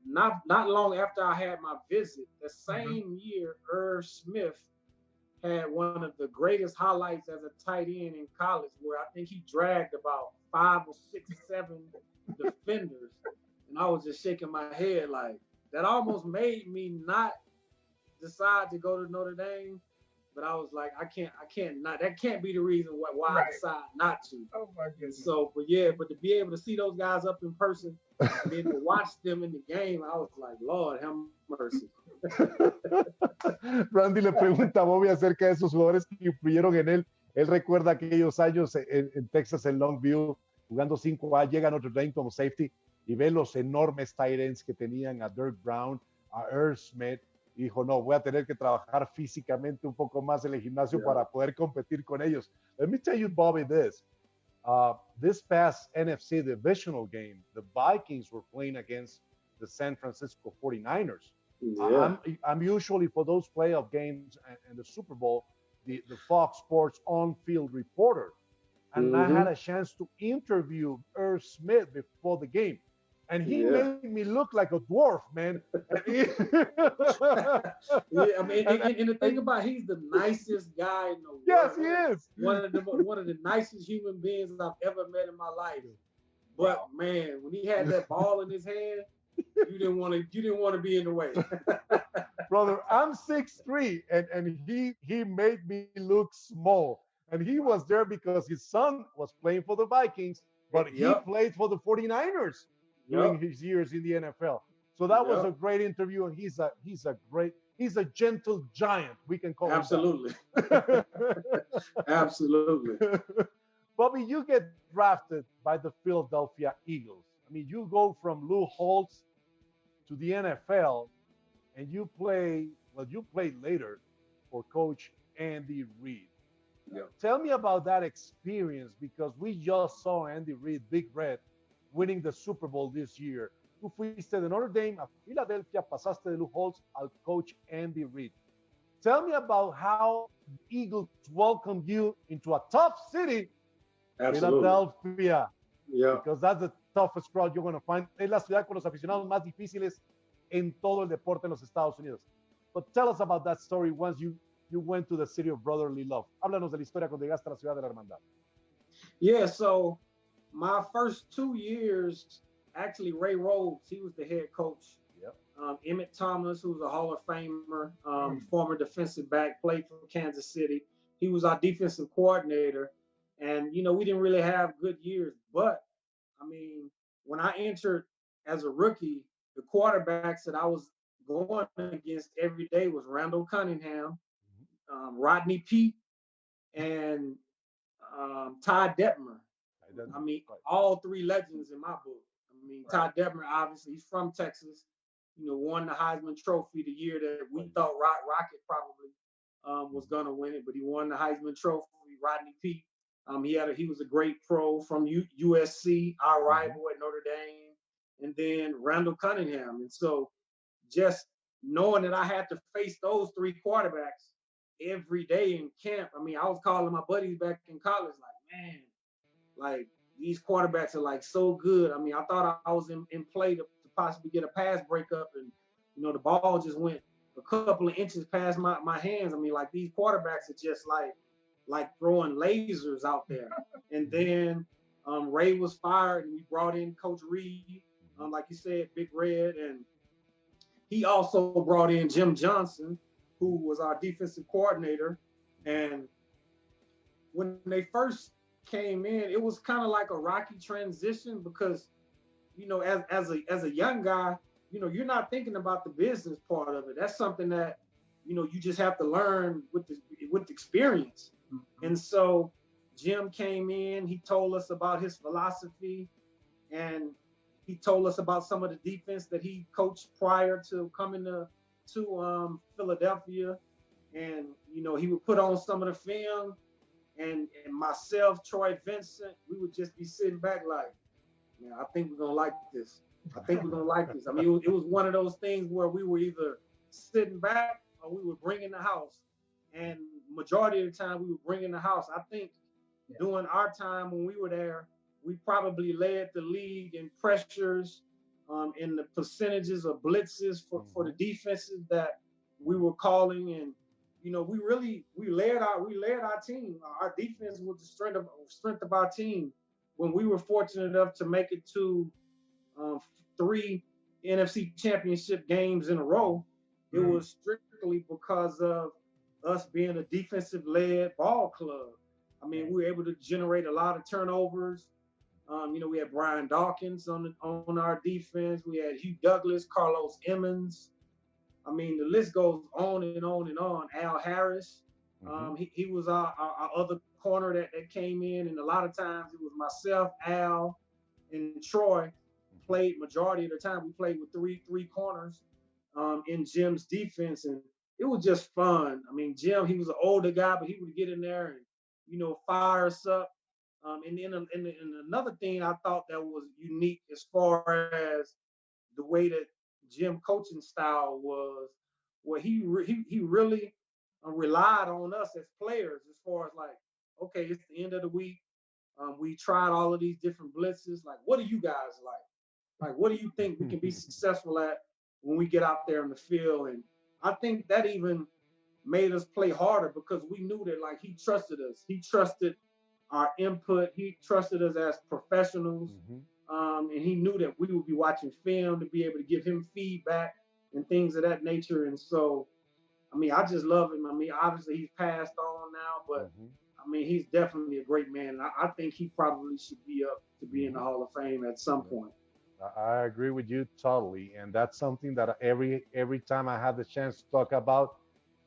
not long after I had my visit, the same year, Irv Smith had one of the greatest highlights as a tight end in college, where I think he dragged about 5 or 6 or 7 defenders, and I was just shaking my head like that. Almost made me not decide to go to Notre Dame, but I was like, I can't not. That can't be the reason why I decide not to. Oh my goodness. So, but to be able to see those guys up in person and then to watch them in the game, I was like, Lord have mercy. Randy le pregunta a Bobby acerca de esos jugadores que influyeron en él. Él recuerda aquellos años en Texas, en Longview, jugando 5A, llega a Notre Dame como safety y ve los enormes tight ends que tenían a Dirk Brown, a Irv Smith, y dijo, no, voy a tener que trabajar físicamente un poco más en el gimnasio para poder competir con ellos. Let me tell you, Bobby, this. This past NFC divisional game, the Vikings were playing against the San Francisco 49ers. Yeah. I'm usually, for those playoff games and the Super Bowl, the Fox Sports on-field reporter. And I had a chance to interview Irv Smith before the game. And he made me look like a dwarf, man. I mean, and the thing about he's the nicest guy in the world. Yes, he is. One of the nicest human beings I've ever met in my life. But man, when he had that ball in his hand, You didn't want to be in the way. Brother, I'm 6'3", and he made me look small. And he was there because his son was playing for the Vikings, but he Yep. played for the 49ers during Yep. his years in the NFL. So that was a Yep. great interview, and he's a gentle giant. We can call Absolutely. him that. Absolutely. Bobby, you get drafted by the Philadelphia Eagles. I mean, you go from Lou Holtz to the NFL, and you played later for Coach Andy Reid. Yep. Tell me about that experience, because we just saw Andy Reid, Big Red, winning the Super Bowl this year. Tú fuiste de Notre Dame a Filadelfia, pasaste de Lou Holtz al Coach Andy Reid. Tell me about how the Eagles welcomed you into a tough city, Absolutely. Philadelphia. Yeah. Because that's the toughest crowd you're going to find. Es la ciudad con los aficionados más difíciles en todo el deporte en los Estados Unidos. But tell us about that story once you went to the city of brotherly love. Háblanos de la historia cuando llegaste a la ciudad de la hermandad. Yeah, so my first 2 years, actually Ray Rhodes, he was the head coach. Yep. Emmett Thomas, who's a Hall of Famer, former defensive back, played for Kansas City. He was our defensive coordinator. And, we didn't really have good years. But, I mean, when I entered as a rookie, the quarterbacks that I was going against every day was Randall Cunningham, Rodney Peete, and Ty Detmer. I mean, all three legends in my book. I mean, Ty Detmer, obviously, he's from Texas. Won the Heisman Trophy the year that we thought Rocket probably was going to win it, but he won the Heisman Trophy. Rodney Peete, he was a great pro from USC, our rival at Notre Dame, and then Randall Cunningham. And so, just knowing that I had to face those three quarterbacks every day in camp, I mean, I was calling my buddies back in college, like, man, like these quarterbacks are like so good. I mean, I thought I was in play to possibly get a pass breakup, and the ball just went a couple of inches past my hands. I mean, like these quarterbacks are just like throwing lasers out there. And then Ray was fired, and we brought in Coach Reid, like you said, Big Red, and he also brought in Jim Johnson, who was our defensive coordinator. And when they first came in, it was kind of like a rocky transition because, as a young guy, you're not thinking about the business part of it. That's something that, you just have to learn with the experience. And so Jim came in, he told us about his philosophy, and he told us about some of the defense that he coached prior to coming to Philadelphia. And, he would put on some of the film, and myself, Troy Vincent, we would just be sitting back like, man, I think we're going to like this. I think we're going to like this. I mean, it was one of those things where we were either sitting back or we were bringing the house. And majority of the time we were bringing the house. I think during our time when we were there, we probably led the league in pressures, in the percentages of blitzes for the defenses that we were calling. And, we led our team. Our defense was the strength of our team. When we were fortunate enough to make it to 3 NFC championship games in a row, it was strictly because of us being a defensive-led ball club. I mean, we were able to generate a lot of turnovers. We had Brian Dawkins on our defense. We had Hugh Douglas, Carlos Emmons. I mean, the list goes on and on and on. Al Harris, he was our other corner that came in, and a lot of times it was myself, Al, and Troy played majority of the time. We played with three corners in Jim's defense, and it was just fun. I mean, Jim, he was an older guy, but he would get in there and, fire us up. And then another thing I thought that was unique as far as the way that Jim coaching style was, where he really relied on us as players as far as like, okay, it's the end of the week. We tried all of these different blitzes. Like, what do you guys like? Like, what do you think we can be successful at when we get out there in the field? And I think that even made us play harder because we knew that, like, he trusted us. He trusted our input. He trusted us as professionals. and he knew that we would be watching film to be able to give him feedback and things of that nature. And so, I mean, I just love him. I mean, obviously he's passed on now, but I mean, he's definitely a great man. And I think he probably should be up to be in the Hall of Fame at some point. I agree with you totally, and that's something that every time I have the chance to talk about,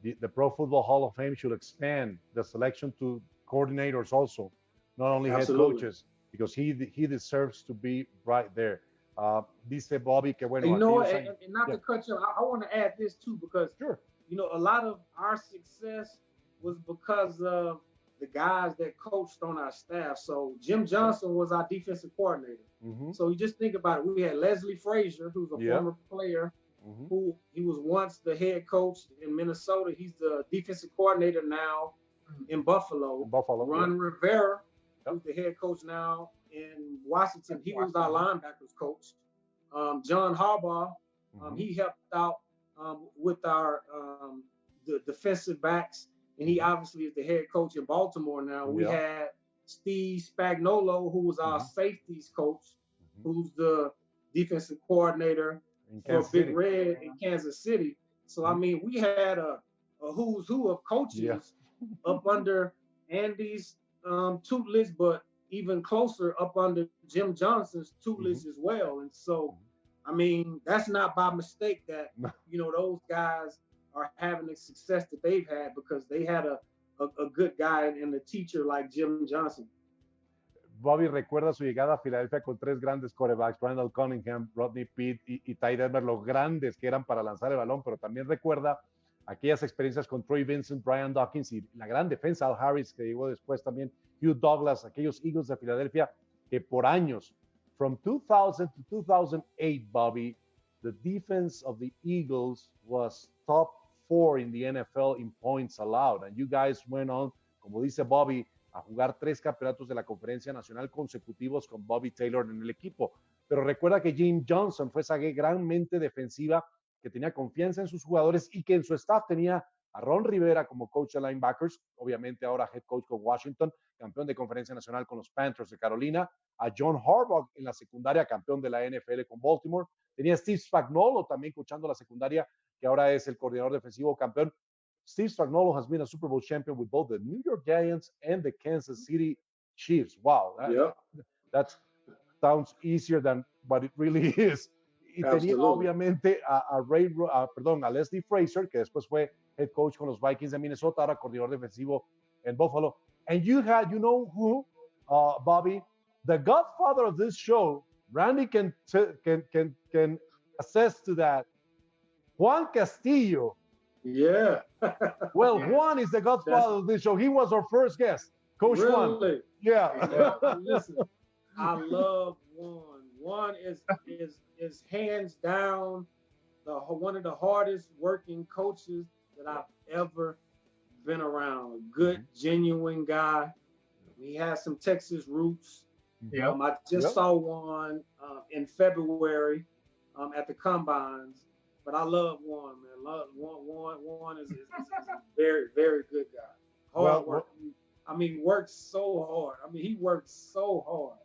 the Pro Football Hall of Fame should expand the selection to coordinators also, not only head coaches, because he deserves to be right there. Dice Bobby que bueno. You know, and not to cut you, I want to add this too, because you know, a lot of our success was because of the guys that coached on our staff. So Jim Johnson was our defensive coordinator. So you just think about it. We had Leslie Frazier, who's a former player, who he was once the head coach in Minnesota. He's the defensive coordinator now in Buffalo. Ron Rivera, who's the head coach now in Washington. He was our linebackers coach. John Harbaugh, he helped out with our the defensive backs, and he obviously is the head coach in Baltimore now. We had Steve Spagnuolo, who was our safeties coach, who's the defensive coordinator for Big Red in Kansas City. So, I mean, we had a who's who of coaches up under Andy's tutelage, but even closer up under Jim Johnson's tutelage as well. And so, I mean, that's not by mistake that, you know, those guys are having the success that they've had, because they had a good guy and a teacher like Jim Johnson. Bobby recuerda su llegada a Filadelfia con tres grandes quarterbacks, Randall Cunningham, Rodney Peete y Ty Detmer, los grandes que eran para lanzar el balón, pero también recuerda aquellas experiencias con Troy Vincent, Brian Dawkins y la gran defensa, Al Harris, que llegó después también, Hugh Douglas, aquellos Eagles de Filadelfia que por años, from 2000 to 2008, Bobby, the defense of the Eagles was top 4 in the NFL in points allowed, and you guys went on, como dice Bobby, a jugar 3 campeonatos de la Conferencia Nacional consecutivos con Bobby Taylor en el equipo. Pero recuerda que Jim Johnson fue esa gran mente defensiva que tenía confianza en sus jugadores y que en su staff tenía a Ron Rivera como coach de linebackers, obviamente ahora head coach con Washington, campeón de Conferencia Nacional con los Panthers de Carolina, a John Harbaugh en la secundaria, campeón de la NFL con Baltimore, tenía a Steve Spagnuolo también coachando la secundaria, que ahora es el coordinador defensivo campeón. Steve Spagnuolo has been a Super Bowl champion with both the New York Giants and the Kansas City Chiefs. Wow, that sounds easier than what it really is. Y tenía obviamente a Leslie Frazier, que después fue head coach con los Vikings de Minnesota, ahora coordinador defensivo en Buffalo. And you had, you know who, Bobby, the godfather of this show, Randy can attest to that, Juan Castillo. Yeah. Well, Juan is the godfather of this show. He was our first guest, Coach Juan. Yeah. Listen, I love Juan. Juan is hands down one of the hardest working coaches that I've ever been around. A good, genuine guy. He has some Texas roots. I just saw Juan in February at the Combines. But I love Juan, man. Juan is a very, very good guy. Hard work. I mean, works so hard. I mean, he works so hard.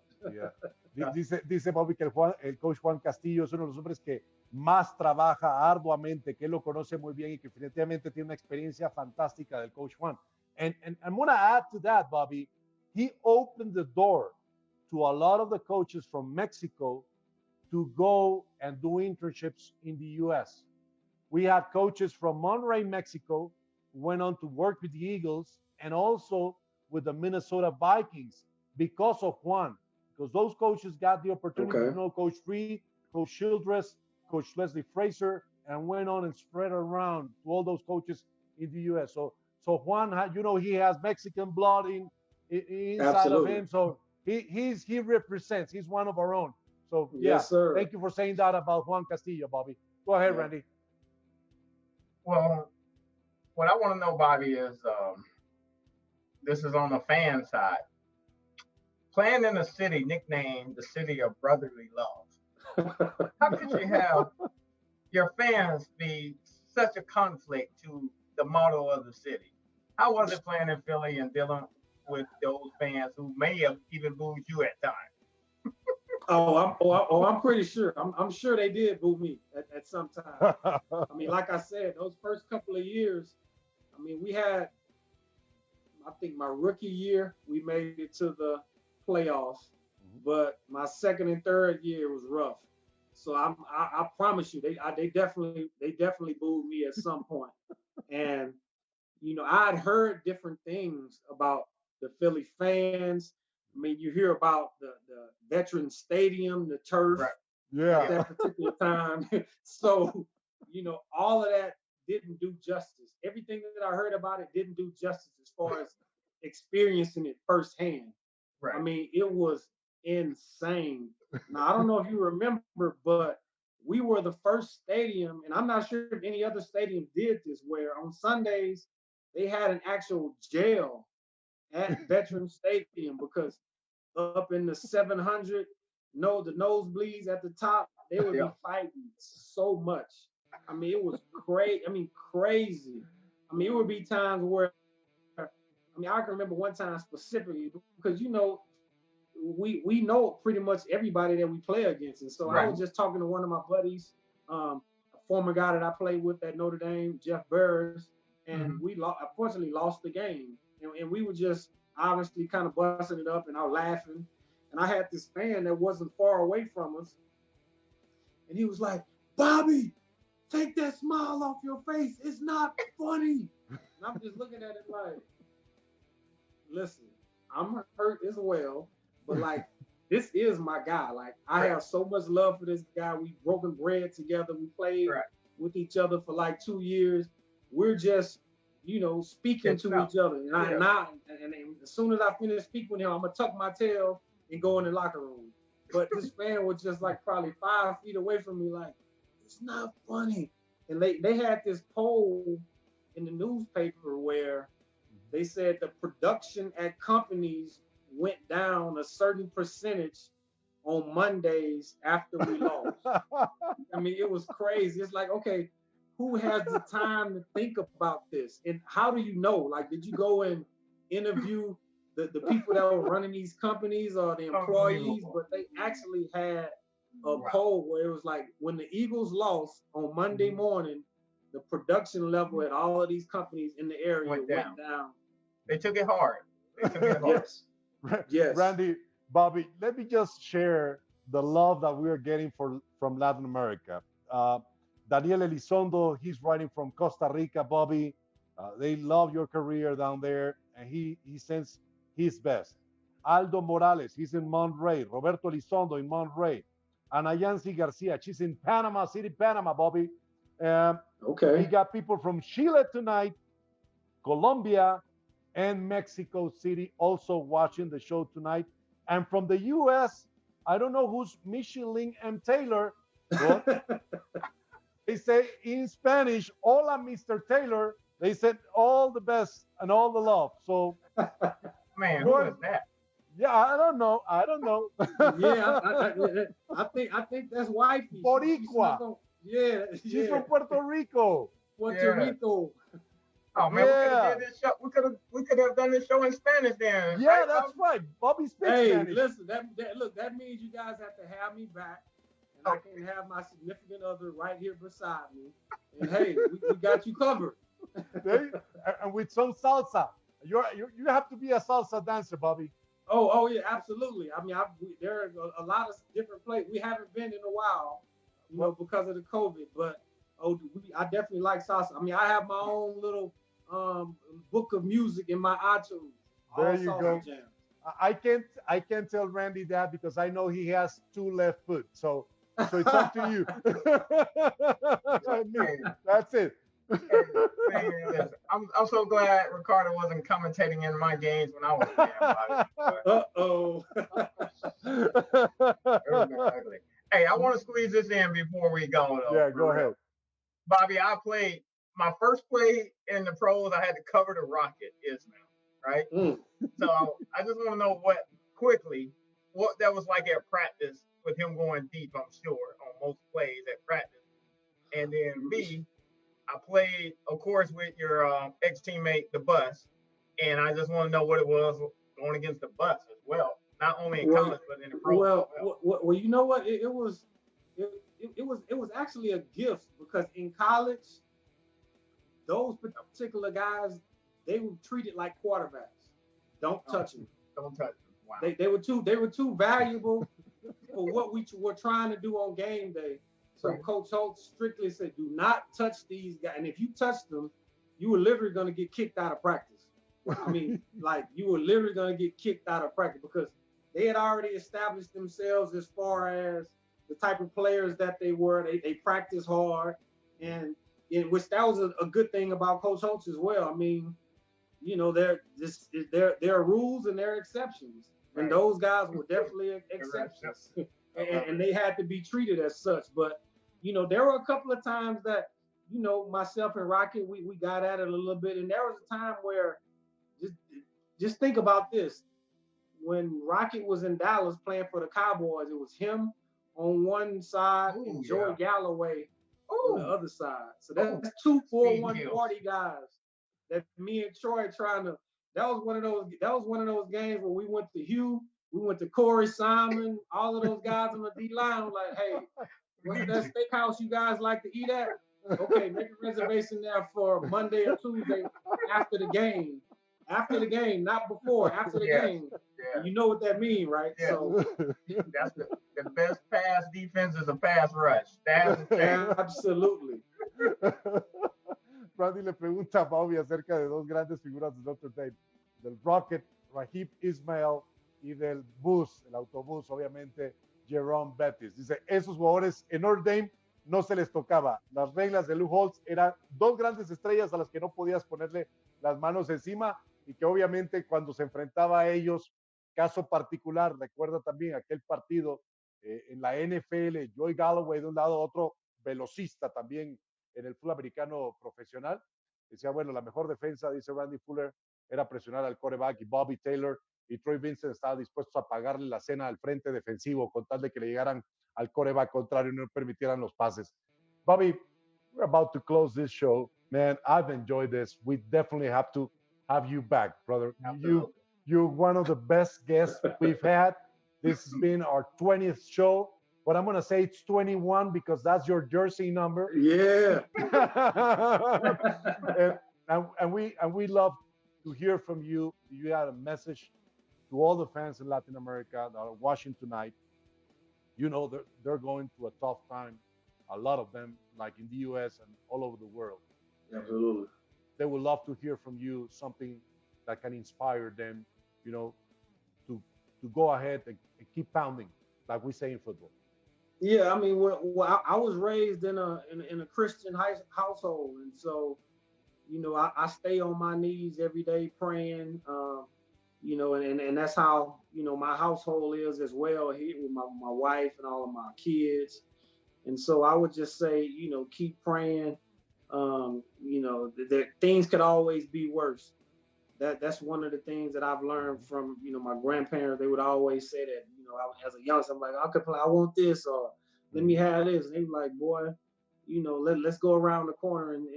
Dice Bobby que el coach Juan Castillo es uno de los hombres que más trabaja arduamente, que él lo conoce muy bien y que definitivamente tiene una experiencia fantástica del coach Juan. And I'm going to add to that, Bobby, he opened the door to a lot of the coaches from Mexico to go and do internships in the U.S. We had coaches from Monterrey, Mexico, who went on to work with the Eagles and also with the Minnesota Vikings because of Juan, because those coaches got the opportunity to know Coach Reed, Coach Childress, Coach Leslie Frazier, and went on and spread around to all those coaches in the U.S. So Juan, he has Mexican blood inside of him. So he represents. He's one of our own. So, yes, sir. Thank you for saying that about Juan Castillo, Bobby. Go ahead, Randy. Well, what I want to know, Bobby, is this is on the fan side. Playing in a city nicknamed the City of Brotherly Love. How could you have your fans be such a conflict to the motto of the city? How was it playing in Philly and dealing with those fans who may have even booed you at times? I'm pretty sure. I'm sure they did boo me at some time. I mean, like I said, those first couple of years, I mean, we had, I think my rookie year, we made it to the playoffs, but my second and third year was rough. So I promise you, they definitely booed me at some point. And I'd heard different things about the Philly fans. I mean, you hear about the Veterans Stadium, the turf, Right. Yeah. at that particular time. So, all of that didn't do justice. Everything that I heard about it didn't do justice as far as experiencing it firsthand. Right. I mean, it was insane. Now, I don't know if you remember, but we were the first stadium, and I'm not sure if any other stadium did this, where on Sundays they had an actual jail at Veterans Stadium because up in the 700, the nosebleeds at the top, they would be fighting so much. I mean, it was crazy. I mean, crazy. I mean, it would be times where, I mean, I can remember one time specifically because we know pretty much everybody that we play against, and so I was just talking to one of my buddies, a former guy that I played with at Notre Dame, Jeff Burrs, and we unfortunately lost the game, and we were just obviously kind of busting it up and all laughing, and I had this fan that wasn't far away from us, and he was like, "Bobby, take that smile off your face. It's not funny." And I'm just looking at it like, listen, I'm hurt as well, but like, this is my guy. Like, I have so much love for this guy. We've broken bread together. We played with each other for like 2 years. We're just, speaking to each other. And as soon as I finish speaking with him, I'm gonna tuck my tail and go in the locker room. But this fan was just like probably 5 feet away from me, like, it's not funny. And they had this poll in the newspaper where they said the production at companies went down a certain percentage on Mondays after we lost. I mean, it was crazy. It's like, okay, who has the time to think about this? And how do you know? Like, did you go and interview the people that were running these companies or the employees? But they actually had a poll where it was like, when the Eagles lost on Monday morning, the production level at all of these companies in the area went down. They took it hard. Yes. Yes. Randy, Bobby, let me just share the love that we are getting from Latin America. Daniel Elizondo, he's writing from Costa Rica. Bobby, they love your career down there, and he sends his best. Aldo Morales, he's in Monterrey. Roberto Elizondo in Monterrey. Ana Yancy Garcia, she's in Panama City, Panama, Bobby. Okay. We got people from Chile tonight, Colombia, and Mexico City also watching the show tonight. And from the U.S., I don't know who's Michelin M. Taylor, but they say in Spanish, hola, Mr. Taylor. They said all the best and all the love. So, man, who is that? Yeah, I don't know. Yeah, I think that's wifey. Boricua. She's from Puerto Rico. Puerto Rico. Oh man, we could have done this show in Spanish then. Yeah, that's right. Bobby speaks Spanish. Listen, that means you guys have to have me back, and I can have my significant other right here beside me. And hey, we got you covered. And with some salsa. You have to be a salsa dancer, Bobby. Oh yeah, absolutely. I mean, there are a lot of different places. We haven't been in a while, because of the COVID. But I definitely like salsa. I mean, I have my own little book of music in my iTunes. There you go. Jams. I can't tell Randy that because I know he has 2 left foot. So it's up to you. That's it. I'm so glad Ricardo wasn't commentating in my games when I was there. Uh-oh. Hey, I want to squeeze this in before we go, though. Yeah, go ahead. Bobby, I played my first play in the pros. I had to cover the Rocket, Ismail, right? So I just want to know what that was like at practice with him going deep, I'm sure, on most plays at practice. And then B, I played, of course, with your ex-teammate, the Bus, and I just want to know what it was going against the Bus as well. not only in college but in the pros. Well, you know what? It was actually a gift because in college, those particular guys, they were treated like quarterbacks. Don't touch them. Don't touch them. Wow. They were too valuable for what we were trying to do on game day. So right. Coach Holtz strictly said, do not touch these guys. And if you touch them, you were literally going to get kicked out of practice. I mean, like you were literally going to get kicked out of practice because they had already established themselves as far as the type of players that they were. They practice hard, and which that was a good thing about Coach Holtz as well. I mean, you know, there are rules and there are exceptions, right. And those guys were definitely exceptions, and they had to be treated as such. But you know, there were a couple of times that, you know, myself and Rocket, we got at it a little bit, and there was a time where just think about this. When Rocket was in Dallas playing for the Cowboys, it was him on one side and Joey Galloway on the other side. So that's 2 4-1-40 guys that me and Troy trying to. That was one of those games where we went to Hugh, we went to Corey Simon, all of those guys on the D line. Like, hey, what's that steakhouse you guys like to eat at? Okay, make a reservation there for Monday or Tuesday after the game. After the game, not before. After the game. Yeah. You know what that means, right? Yeah. So that's the best pass defense is a pass rush. Absolutely. Randy le pregunta a Bobby acerca de dos grandes figuras de Notre Dame, del Rocket, Raheem Ismail, y del bus, el autobús, obviamente, Jerome Bettis. Dice, esos jugadores en Notre Dame no se les tocaba. Las reglas de Lou Holtz eran dos grandes estrellas a las que no podías ponerle las manos encima y que obviamente cuando se enfrentaba a ellos, caso particular, recuerda también aquel partido en la NFL, Joey Galloway de un lado, otro velocista también en el fútbol americano profesional. Decía, bueno, la mejor defensa, dice Randy Fuller, era presionar al quarterback y Bobby Taylor y Troy Vincent estaba dispuesto a pagarle la cena al frente defensivo con tal de que le llegaran al quarterback contrario y no permitieran los pases. Bobby, we're about to close this show. Man, I've enjoyed this. We definitely have to have you back, brother. You're one of the best guests we've had. This has been our 20th show, but I'm going to say it's 21 because that's your jersey number. Yeah. and we love to hear from you. You had a message to all the fans in Latin America that are watching tonight. You know, they're going through a tough time. A lot of them, like in the U.S. and all over the world. Absolutely. They would love to hear from you something that can inspire them, you know, to go ahead and keep pounding, like we say in football. Yeah, I mean, well, I was raised in a Christian household, and so, you know, I stay on my knees every day praying, you know, and that's how, you know, my household is as well here with my wife and all of my kids. And so I would just say, you know, keep praying. You know, that things could always be worse. That's one of the things that I've learned from, you know, my grandparents. They would always say that, you know, as a youngster, I'm like, I want this, or let me have this. And they were like, boy, you know, let's go around the corner and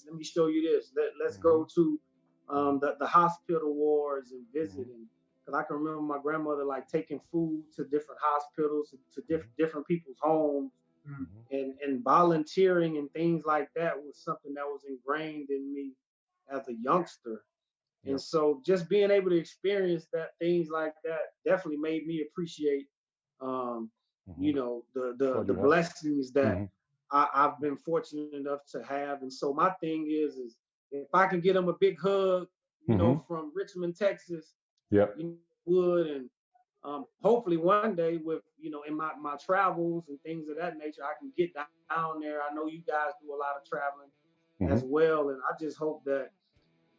let me show you this. Let's go to the hospital wards and visiting. Because I can remember my grandmother like taking food to different hospitals, to different people's homes. And volunteering and things like that was something that was ingrained in me as a youngster. Yep. And so just being able to experience that, things like that, definitely made me appreciate, you know, the blessings that I've been fortunate enough to have. And so my thing is if I can get them a big hug, you know, from Richmond, Texas, you would, and hopefully one day with, you know, in my travels and things of that nature, I can get down there. I know you guys do a lot of traveling as well. And I just hope that,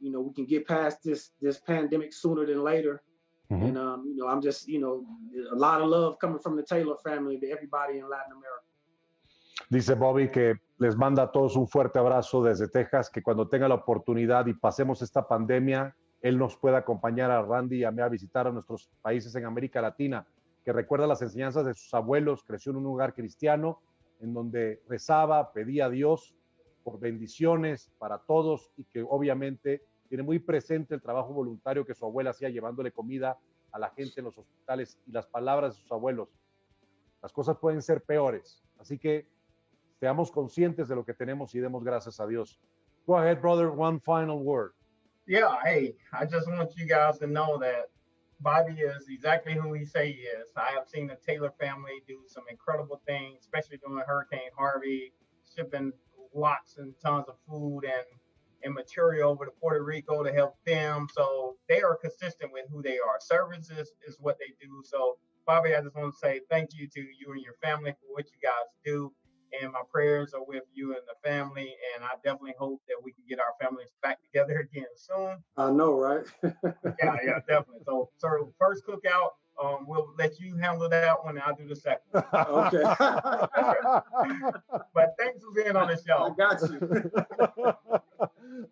you know, we can get past this pandemic sooner than later. And, you know, I'm just, you know, a lot of love coming from the Taylor family to everybody in Latin America. Dice Bobby que les manda a todos un fuerte abrazo desde Texas, que cuando tenga la oportunidad y pasemos esta pandemia, él nos pueda acompañar a Randy y a mí a visitar a nuestros países en América Latina, que recuerda las enseñanzas de sus abuelos, creció en un lugar cristiano, en donde rezaba, pedía a Dios por bendiciones para todos y que obviamente tiene muy presente el trabajo voluntario que su abuela hacía llevándole comida a la gente en los hospitales y las palabras de sus abuelos. Las cosas pueden ser peores. Así que seamos conscientes de lo que tenemos y demos gracias a Dios. Go ahead, brother. One final word. Yeah, hey, I just want you guys to know that Bobby is exactly who he say he is. I have seen the Taylor family do some incredible things, especially during Hurricane Harvey, shipping lots and tons of food and material over to Puerto Rico to help them. So they are consistent with who they are. Service is what they do. So Bobby, I just want to say thank you to you and your family for what you guys do. And my prayers are with you and the family. And I definitely hope that we can get our families back together again soon. I know, right? Yeah, definitely. So, sir, first cookout, we'll let you handle that one, and I'll do the second. Okay. But thanks for being on the show. I got you.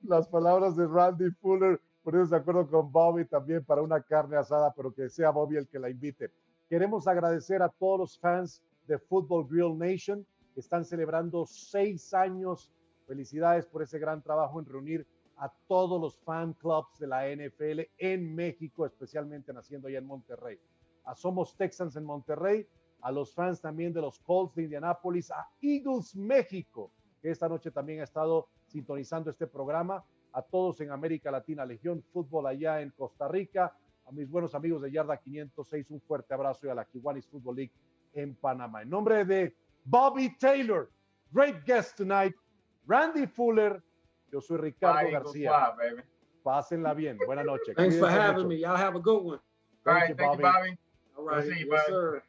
Las palabras de Randy Fuller, por eso de acuerdo con Bobby también para una carne asada, pero que sea Bobby el que la invite. Queremos agradecer a todos los fans de Football Grill Nation que están celebrando 6 años. Felicidades por ese gran trabajo en reunir a todos los fan clubs de la NFL en México, especialmente naciendo allá en Monterrey. A Somos Texans en Monterrey, a los fans también de los Colts de Indianápolis, a Eagles México, que esta noche también ha estado sintonizando este programa, a todos en América Latina, Legión Fútbol allá en Costa Rica, a mis buenos amigos de Yarda 506, un fuerte abrazo, y a la Kiwanis Football League en Panamá. En nombre de Bobby Taylor, great guest tonight, Randy Fuller, yo soy Ricardo García. Fly, Pásenla bien. Buenas noches. Thanks for having me. Y'all have a good one. All right, thank you, Bobby. All right. We'll see you, yes, Bobby. sir.